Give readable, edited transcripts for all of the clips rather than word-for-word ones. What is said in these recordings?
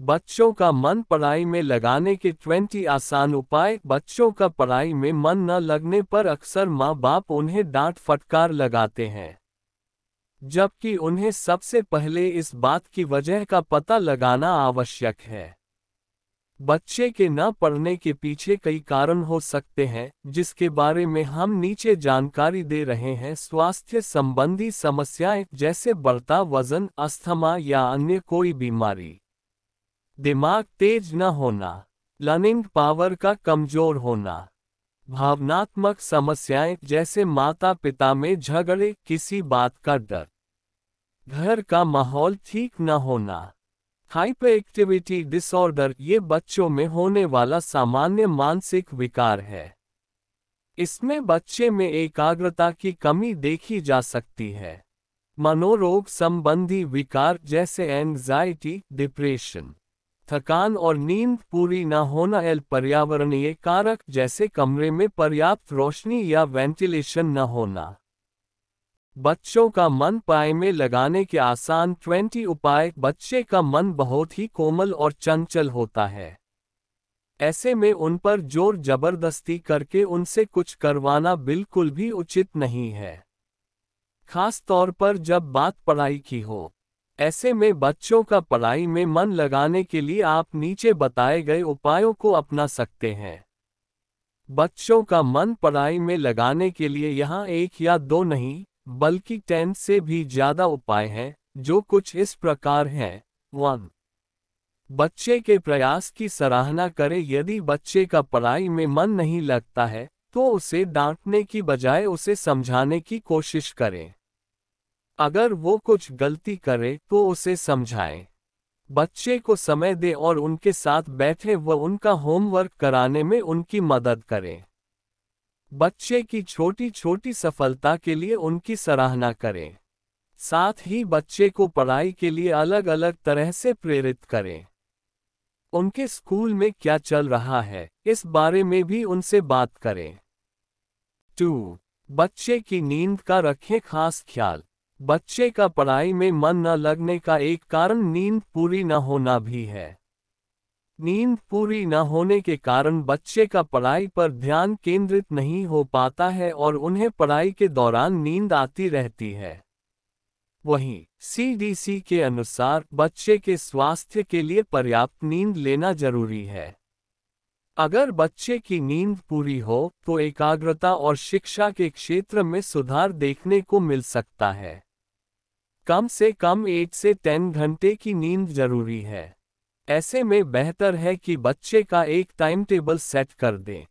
बच्चों का मन पढ़ाई में लगाने के 20 आसान उपाय। बच्चों का पढ़ाई में मन न लगने पर अक्सर माँ बाप उन्हें डांट फटकार लगाते हैं, जबकि उन्हें सबसे पहले इस बात की वजह का पता लगाना आवश्यक है। बच्चे के न पढ़ने के पीछे कई कारण हो सकते हैं, जिसके बारे में हम नीचे जानकारी दे रहे हैं। स्वास्थ्य संबंधी समस्याएं जैसे बढ़ता वजन, अस्थमा या अन्य कोई बीमारी, दिमाग तेज न होना, लर्निंग पावर का कमजोर होना, भावनात्मक समस्याएं जैसे माता पिता में झगड़े, किसी बात का डर, घर का माहौल ठीक न होना, हाइपर एक्टिविटी डिसऑर्डर, ये बच्चों में होने वाला सामान्य मानसिक विकार है। इसमें बच्चे में एकाग्रता की कमी देखी जा सकती है। मनोरोग संबंधी विकार जैसे एंग्जाइटी, डिप्रेशन, थकान और नींद पूरी न होना, पर्यावरणीय कारक जैसे कमरे में पर्याप्त रोशनी या वेंटिलेशन न होना। बच्चों का मन पढ़ाई में लगाने के आसान 20 उपाय। बच्चे का मन बहुत ही कोमल और चंचल होता है। ऐसे में उन पर जोर जबरदस्ती करके उनसे कुछ करवाना बिल्कुल भी उचित नहीं है, खास तौर पर जब बात पढ़ाई की हो। ऐसे में बच्चों का पढ़ाई में मन लगाने के लिए आप नीचे बताए गए उपायों को अपना सकते हैं। बच्चों का मन पढ़ाई में लगाने के लिए यहाँ एक या दो नहीं, बल्कि 10 से भी ज्यादा उपाय हैं, जो कुछ इस प्रकार हैं। 1. बच्चे के प्रयास की सराहना करें। यदि बच्चे का पढ़ाई में मन नहीं लगता है, तो उसे डांटने की बजाय उसे समझाने की कोशिश करें। अगर वो कुछ गलती करे तो उसे समझाएं। बच्चे को समय दें और उनके साथ बैठे व उनका होमवर्क कराने में उनकी मदद करें। बच्चे की छोटी छोटी सफलता के लिए उनकी सराहना करें। साथ ही बच्चे को पढ़ाई के लिए अलग अलग तरह से प्रेरित करें। उनके स्कूल में क्या चल रहा है, इस बारे में भी उनसे बात करें। 2. बच्चे की नींद का रखें खास ख्याल। बच्चे का पढ़ाई में मन न लगने का एक कारण नींद पूरी न होना भी है। नींद पूरी न होने के कारण बच्चे का पढ़ाई पर ध्यान केंद्रित नहीं हो पाता है और उन्हें पढ़ाई के दौरान नींद आती रहती है। वहीं CDC के अनुसार बच्चे के स्वास्थ्य के लिए पर्याप्त नींद लेना जरूरी है। अगर बच्चे की नींद पूरी हो तो एकाग्रता और शिक्षा के क्षेत्र में सुधार देखने को मिल सकता है। कम से कम 8 से 10 घंटे की नींद जरूरी है। ऐसे में बेहतर है कि बच्चे का एक टाइम टेबल सेट कर दें।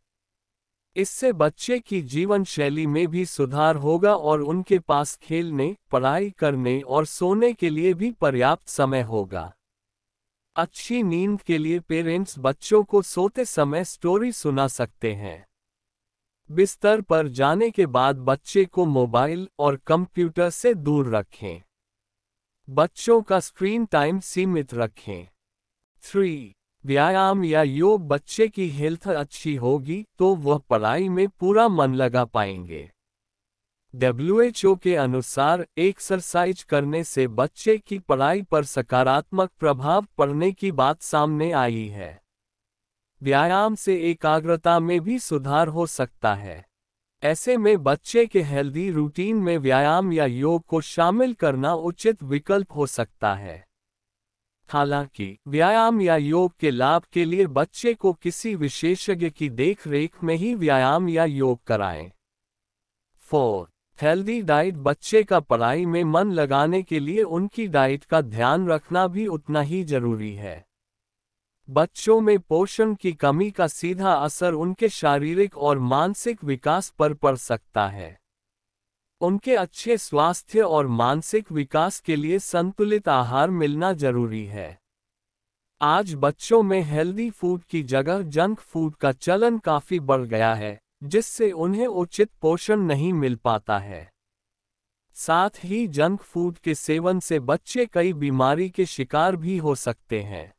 इससे बच्चे की जीवन शैली में भी सुधार होगा और उनके पास खेलने, पढ़ाई करने और सोने के लिए भी पर्याप्त समय होगा। अच्छी नींद के लिए पेरेंट्स बच्चों को सोते समय स्टोरी सुना सकते हैं। बिस्तर पर जाने के बाद बच्चे को मोबाइल और कंप्यूटर से दूर रखें। बच्चों का स्क्रीन टाइम सीमित रखें। 3. व्यायाम या योग। बच्चे की हेल्थ अच्छी होगी तो वह पढ़ाई में पूरा मन लगा पाएंगे। WHO के अनुसार एक्सरसाइज करने से बच्चे की पढ़ाई पर सकारात्मक प्रभाव पड़ने की बात सामने आई है। व्यायाम से एकाग्रता में भी सुधार हो सकता है। ऐसे में बच्चे के हेल्दी रूटीन में व्यायाम या योग को शामिल करना उचित विकल्प हो सकता है। हालांकि व्यायाम या योग के लाभ के लिए बच्चे को किसी विशेषज्ञ की देखरेख में ही व्यायाम या योग कराएं। 4. Healthy diet. बच्चे का पढ़ाई में मन लगाने के लिए उनकी डाइट का ध्यान रखना भी उतना ही जरूरी है। बच्चों में पोषण की कमी का सीधा असर उनके शारीरिक और मानसिक विकास पर पड़ सकता है। उनके अच्छे स्वास्थ्य और मानसिक विकास के लिए संतुलित आहार मिलना जरूरी है। आज बच्चों में हेल्दी फूड की जगह जंक फूड का चलन काफी बढ़ गया है, जिससे उन्हें उचित पोषण नहीं मिल पाता है। साथ ही जंक फूड के सेवन से बच्चे कई बीमारी के शिकार भी हो सकते हैं।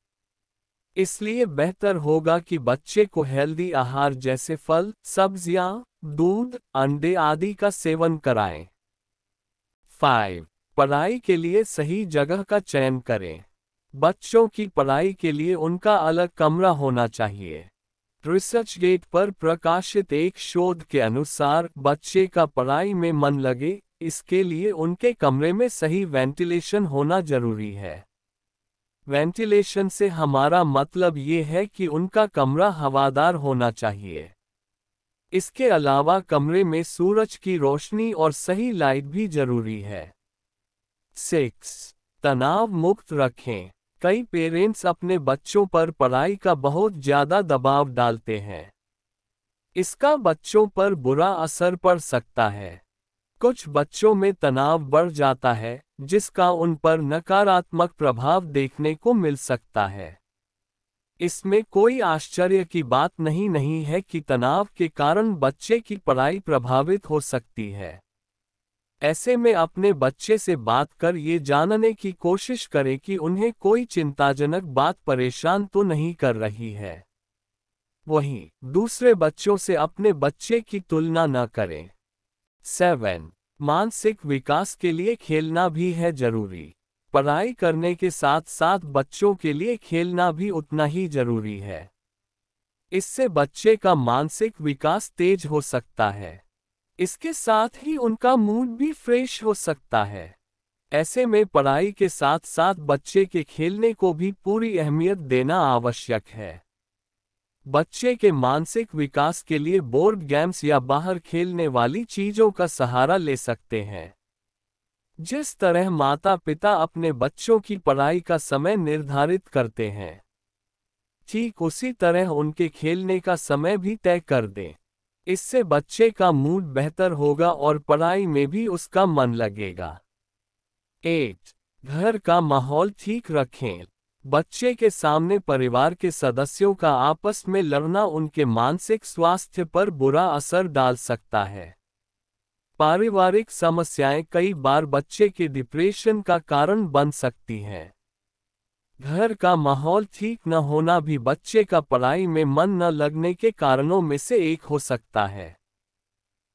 इसलिए बेहतर होगा कि बच्चे को हेल्दी आहार जैसे फल, सब्जियां, दूध, अंडे आदि का सेवन कराएं। 5. पढ़ाई के लिए सही जगह का चयन करें। बच्चों की पढ़ाई के लिए उनका अलग कमरा होना चाहिए। रिसर्चगेट पर प्रकाशित एक शोध के अनुसार बच्चे का पढ़ाई में मन लगे, इसके लिए उनके कमरे में सही वेंटिलेशन होना जरूरी है। वेंटिलेशन से हमारा मतलब ये है कि उनका कमरा हवादार होना चाहिए। इसके अलावा कमरे में सूरज की रोशनी और सही लाइट भी जरूरी है। 6. तनाव मुक्त रखें। कई पेरेंट्स अपने बच्चों पर पढ़ाई का बहुत ज्यादा दबाव डालते हैं। इसका बच्चों पर बुरा असर पड़ सकता है। कुछ बच्चों में तनाव बढ़ जाता है, जिसका उन पर नकारात्मक प्रभाव देखने को मिल सकता है। इसमें कोई आश्चर्य की बात नहीं है कि तनाव के कारण बच्चे की पढ़ाई प्रभावित हो सकती है। ऐसे में अपने बच्चे से बात कर ये जानने की कोशिश करें कि उन्हें कोई चिंताजनक बात परेशान तो नहीं कर रही है। वहीं दूसरे बच्चों से अपने बच्चे की तुलना न करें। 7. मानसिक विकास के लिए खेलना भी है जरूरी। पढ़ाई करने के साथ साथ बच्चों के लिए खेलना भी उतना ही जरूरी है। इससे बच्चे का मानसिक विकास तेज हो सकता है। इसके साथ ही उनका मूड भी फ्रेश हो सकता है। ऐसे में पढ़ाई के साथ साथ बच्चे के खेलने को भी पूरी अहमियत देना आवश्यक है। बच्चे के मानसिक विकास के लिए बोर्ड गेम्स या बाहर खेलने वाली चीजों का सहारा ले सकते हैं। जिस तरह माता पिता अपने बच्चों की पढ़ाई का समय निर्धारित करते हैं, ठीक उसी तरह उनके खेलने का समय भी तय कर दें। इससे बच्चे का मूड बेहतर होगा और पढ़ाई में भी उसका मन लगेगा। 8. घर का माहौल ठीक रखें। बच्चे के सामने परिवार के सदस्यों का आपस में लड़ना उनके मानसिक स्वास्थ्य पर बुरा असर डाल सकता है। पारिवारिक समस्याएं कई बार बच्चे के डिप्रेशन का कारण बन सकती हैं। घर का माहौल ठीक न होना भी बच्चे का पढ़ाई में मन न लगने के कारणों में से एक हो सकता है।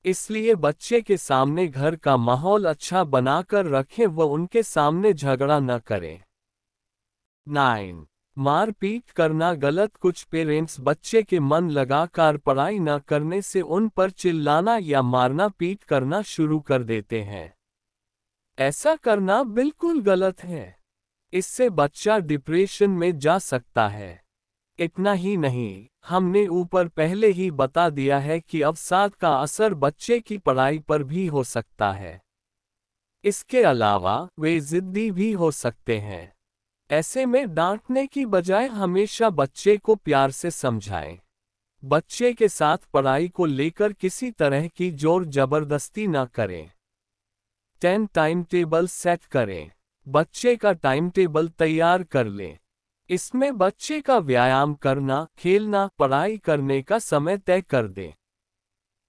इसलिए बच्चे के सामने घर का माहौल अच्छा बनाकर रखें व उनके सामने झगड़ा न करें। 9. मारपीट करना गलत। कुछ पेरेंट्स बच्चे के मन लगाकर पढ़ाई न करने से उन पर चिल्लाना या मारना पीट करना शुरू कर देते हैं। ऐसा करना बिल्कुल गलत है। इससे बच्चा डिप्रेशन में जा सकता है। इतना ही नहीं, हमने ऊपर पहले ही बता दिया है कि अवसाद का असर बच्चे की पढ़ाई पर भी हो सकता है। इसके अलावा वे जिद्दी भी हो सकते हैं। ऐसे में डांटने की बजाय हमेशा बच्चे को प्यार से समझाएं। बच्चे के साथ पढ़ाई को लेकर किसी तरह की जोर जबरदस्ती न करें। 10. टाइम टेबल सेट करें। बच्चे का टाइम टेबल तैयार कर लें। इसमें बच्चे का व्यायाम करना, खेलना, पढ़ाई करने का समय तय कर दें।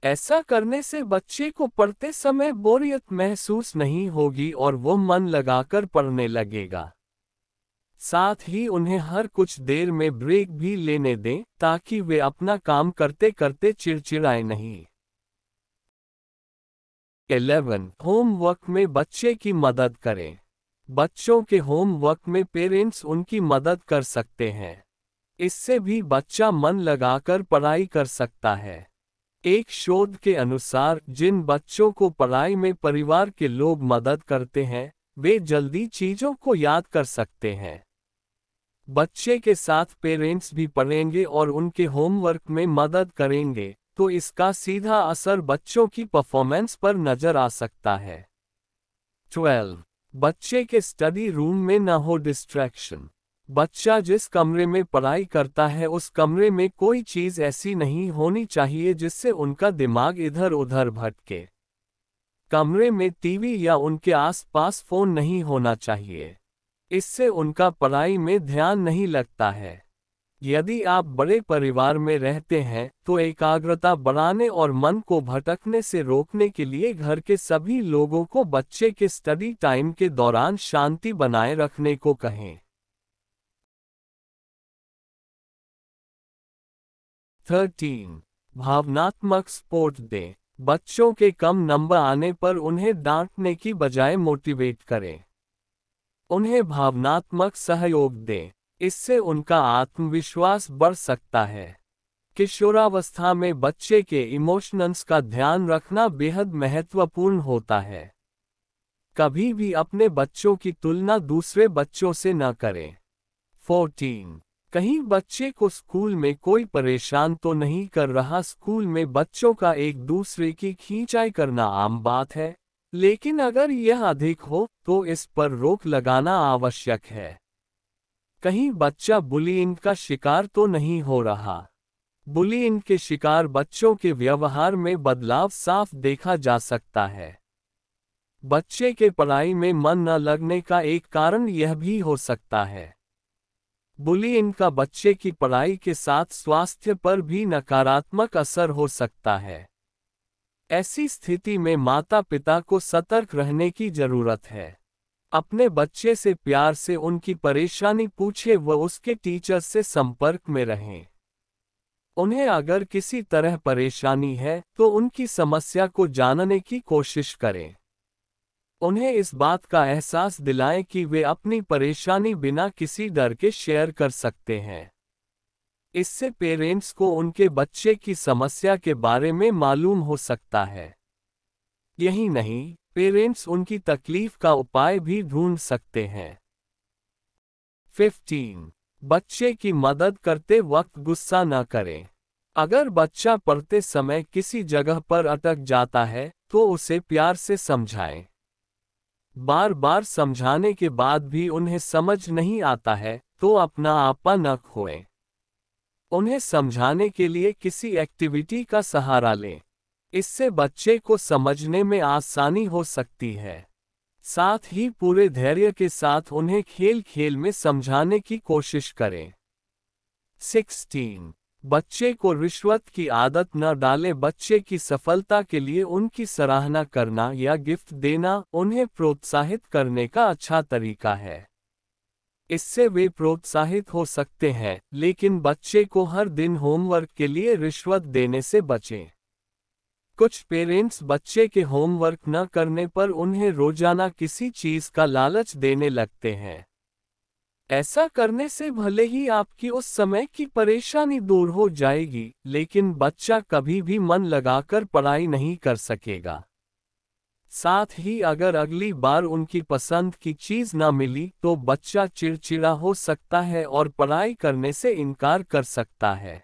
ऐसा करने से बच्चे को पढ़ते समय बोरियत महसूस नहीं होगी और वो मन लगाकर पढ़ने लगेगा। साथ ही उन्हें हर कुछ देर में ब्रेक भी लेने दें ताकि वे अपना काम करते करते चिड़चिड़ाए नहीं। 11. होमवर्क में बच्चे की मदद करें। बच्चों के होमवर्क में पेरेंट्स उनकी मदद कर सकते हैं। इससे भी बच्चा मन लगाकर पढ़ाई कर सकता है। एक शोध के अनुसार जिन बच्चों को पढ़ाई में परिवार के लोग मदद करते हैं, वे जल्दी चीजों को याद कर सकते हैं। बच्चे के साथ पेरेंट्स भी पढ़ेंगे और उनके होमवर्क में मदद करेंगे, तो इसका सीधा असर बच्चों की परफॉर्मेंस पर नजर आ सकता है। 12. बच्चे के स्टडी रूम में न हो डिस्ट्रैक्शन। बच्चा जिस कमरे में पढ़ाई करता है उस कमरे में कोई चीज ऐसी नहीं होनी चाहिए जिससे उनका दिमाग इधर उधर भटके। कमरे में टीवी या उनके आसपास फोन नहीं होना चाहिए। इससे उनका पढ़ाई में ध्यान नहीं लगता है। यदि आप बड़े परिवार में रहते हैं तो एकाग्रता बढ़ाने और मन को भटकने से रोकने के लिए घर के सभी लोगों को बच्चे के स्टडी टाइम के दौरान शांति बनाए रखने को कहें। 13. भावनात्मक सपोर्ट दें। बच्चों के कम नंबर आने पर उन्हें डांटने की बजाय मोटिवेट करें। उन्हें भावनात्मक सहयोग दें, इससे उनका आत्मविश्वास बढ़ सकता है। किशोरावस्था में बच्चे के इमोशंस का ध्यान रखना बेहद महत्वपूर्ण होता है। कभी भी अपने बच्चों की तुलना दूसरे बच्चों से न करें। 14. कहीं बच्चे को स्कूल में कोई परेशान तो नहीं कर रहा। स्कूल में बच्चों का एक दूसरे की खींचाई करना आम बात है, लेकिन अगर यह अधिक हो तो इस पर रोक लगाना आवश्यक है। कहीं बच्चा बुलिंग का शिकार तो नहीं हो रहा। बुलिंग के शिकार बच्चों के व्यवहार में बदलाव साफ देखा जा सकता है। बच्चे के पढ़ाई में मन न लगने का एक कारण यह भी हो सकता है। बुलिंग का बच्चे की पढ़ाई के साथ स्वास्थ्य पर भी नकारात्मक असर हो सकता है। ऐसी स्थिति में माता पिता को सतर्क रहने की जरूरत है। अपने बच्चे से प्यार से उनकी परेशानी पूछें व उसके टीचर से संपर्क में रहें। उन्हें अगर किसी तरह परेशानी है तो उनकी समस्या को जानने की कोशिश करें। उन्हें इस बात का एहसास दिलाएं कि वे अपनी परेशानी बिना किसी डर के शेयर कर सकते हैं। इससे पेरेंट्स को उनके बच्चे की समस्या के बारे में मालूम हो सकता है। यही नहीं, पेरेंट्स उनकी तकलीफ का उपाय भी ढूंढ सकते हैं। 15. बच्चे की मदद करते वक्त गुस्सा न करें। अगर बच्चा पढ़ते समय किसी जगह पर अटक जाता है तो उसे प्यार से समझाएं। बार बार समझाने के बाद भी उन्हें समझ नहीं आता है तो अपना आपा न खोएं। उन्हें समझाने के लिए किसी एक्टिविटी का सहारा लें। इससे बच्चे को समझने में आसानी हो सकती है। साथ ही पूरे धैर्य के साथ उन्हें खेल खेल में समझाने की कोशिश करें। 16. बच्चे को रिश्वत की आदत न डालें। बच्चे की सफलता के लिए उनकी सराहना करना या गिफ्ट देना उन्हें प्रोत्साहित करने का अच्छा तरीका है। इससे वे प्रोत्साहित हो सकते हैं, लेकिन बच्चे को हर दिन होमवर्क के लिए रिश्वत देने से बचें। कुछ पेरेंट्स बच्चे के होमवर्क न करने पर उन्हें रोजाना किसी चीज का लालच देने लगते हैं। ऐसा करने से भले ही आपकी उस समय की परेशानी दूर हो जाएगी, लेकिन बच्चा कभी भी मन लगाकर पढ़ाई नहीं कर सकेगा। साथ ही अगर अगली बार उनकी पसंद की चीज न मिली तो बच्चा चिड़चिड़ा हो सकता है और पढ़ाई करने से इनकार कर सकता है।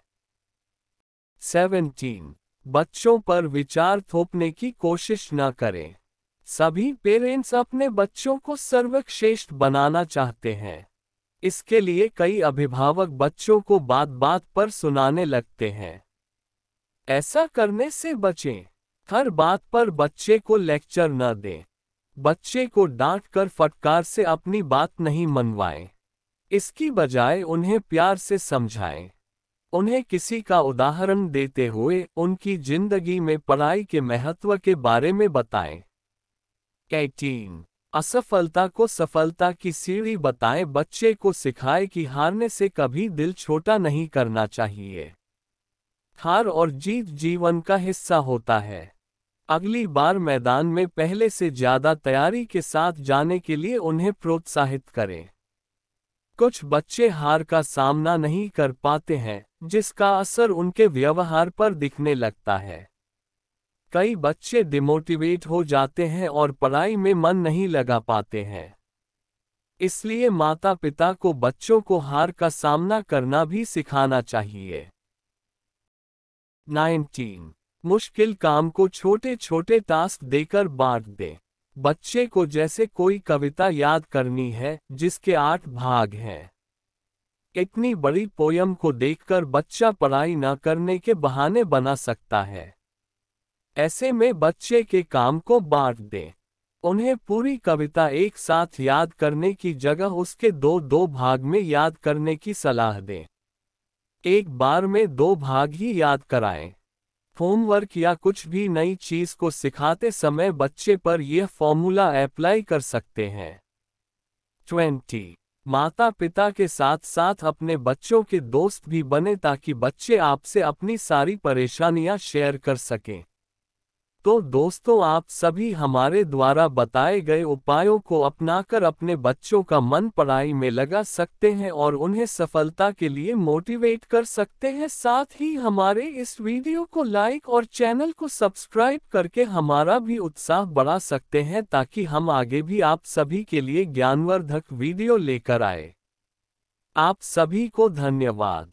17. बच्चों पर विचार थोपने की कोशिश न करें। सभी पेरेंट्स अपने बच्चों को सर्वश्रेष्ठ बनाना चाहते हैं। इसके लिए कई अभिभावक बच्चों को बात बात पर सुनाने लगते हैं। ऐसा करने से बचें। हर बात पर बच्चे को लेक्चर न दें। बच्चे को डांट कर फटकार से अपनी बात नहीं मनवाएं। इसकी बजाय उन्हें प्यार से समझाएं। उन्हें किसी का उदाहरण देते हुए उनकी जिंदगी में पढ़ाई के महत्व के बारे में बताएं। 18. असफलता को सफलता की सीढ़ी बताएं। बच्चे को सिखाएं कि हारने से कभी दिल छोटा नहीं करना चाहिए। हार और जीत जीवन का हिस्सा होता है। अगली बार मैदान में पहले से ज्यादा तैयारी के साथ जाने के लिए उन्हें प्रोत्साहित करें। कुछ बच्चे हार का सामना नहीं कर पाते हैं, जिसका असर उनके व्यवहार पर दिखने लगता है। कई बच्चे डिमोटिवेट हो जाते हैं और पढ़ाई में मन नहीं लगा पाते हैं। इसलिए माता पिता को बच्चों को हार का सामना करना भी सिखाना चाहिए। 19. मुश्किल काम को छोटे छोटे टास्क देकर बांट दें। बच्चे को जैसे कोई कविता याद करनी है जिसके 8 भाग हैं। इतनी बड़ी पोयम को देखकर बच्चा पढ़ाई न करने के बहाने बना सकता है। ऐसे में बच्चे के काम को बांट दें। उन्हें पूरी कविता एक साथ याद करने की जगह उसके दो भाग में याद करने की सलाह दें। एक बार में 2 भाग ही याद कराएं। होमवर्क या कुछ भी नई चीज को सिखाते समय बच्चे पर यह फॉर्मूला अप्लाई कर सकते हैं। 20. माता पिता के साथ साथ अपने बच्चों के दोस्त भी बने ताकि बच्चे आपसे अपनी सारी परेशानियां शेयर कर सकें। तो दोस्तों, आप सभी हमारे द्वारा बताए गए उपायों को अपनाकर अपने बच्चों का मन पढ़ाई में लगा सकते हैं और उन्हें सफलता के लिए मोटिवेट कर सकते हैं। साथ ही हमारे इस वीडियो को लाइक और चैनल को सब्सक्राइब करके हमारा भी उत्साह बढ़ा सकते हैं, ताकि हम आगे भी आप सभी के लिए ज्ञानवर्धक वीडियो लेकर आए। आप सभी को धन्यवाद।